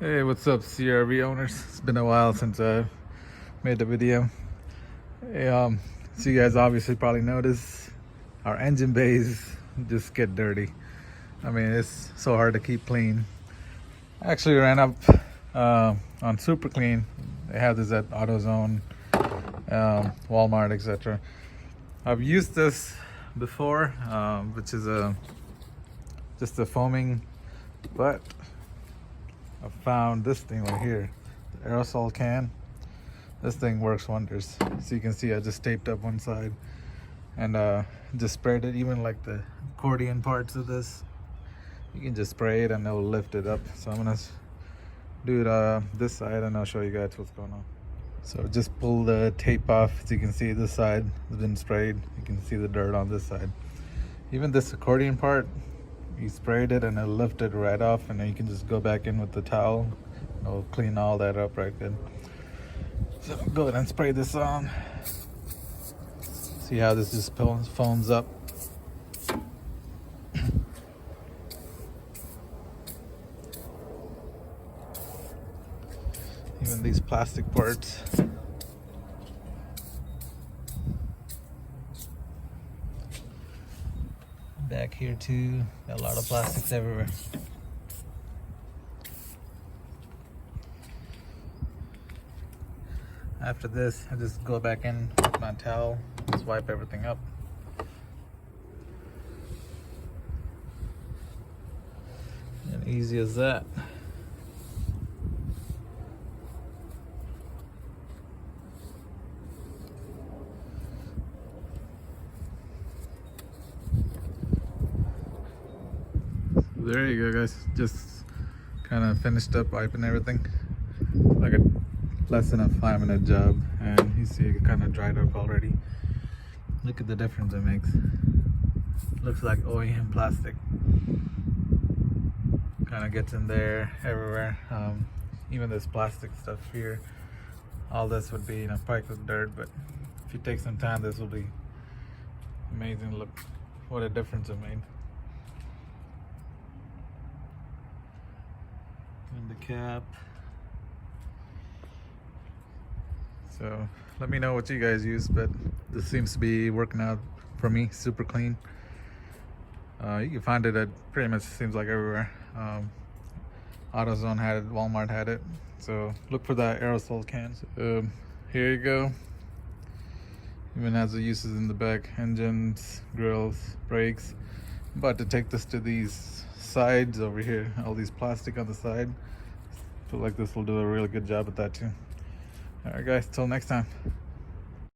Hey, what's up, CRV owners? It's been a while since I made the video. Hey, so you guys obviously probably noticed our engine bays just get dirty. I mean, it's so hard to keep clean. I actually ran up on Superclean. They have this at AutoZone, Walmart, etc. I've used this before, which is just a foaming, but I found this thing right here, the aerosol can. This thing works wonders. So you can see I just taped up one side and just sprayed it. Even like the accordion parts of this, you can just spray it and it'll lift it up. So I'm gonna do it this side and I'll show you guys what's going on. So just pull the tape off. So you can see this side has been sprayed. You can see the dirt on this side. Even this accordion part, you sprayed it and it'll lift it right off, and then you can just go back in with the towel. It'll clean all that up right good. So go ahead and spray this on. See how this just foams up. Even these plastic parts. Back here too, got a lot of plastics everywhere. After this, I just go back in with my towel, just wipe everything up. And easy as that. There you go, guys. Just kind of finished up wiping everything. Like a less than a 5-minute job, and you see it kind of dried up already. Look at the difference it makes. Looks like OEM plastic. Kind of gets in there everywhere. Even this plastic stuff here. All this would be, packed with dirt, but if you take some time, this will be amazing. Look what a difference it made. And the cap. So let me know what you guys use, but this seems to be working out for me. Super clean. You can find it at pretty much seems like everywhere. AutoZone had it, Walmart had it. So look for that aerosol cans. Here you go. Even has the uses in the back: engines, grills, brakes. I'm about to take this to these sides over here, all these plastic on the side. Feel like this will do a really good job at that too. All right guys, till next time.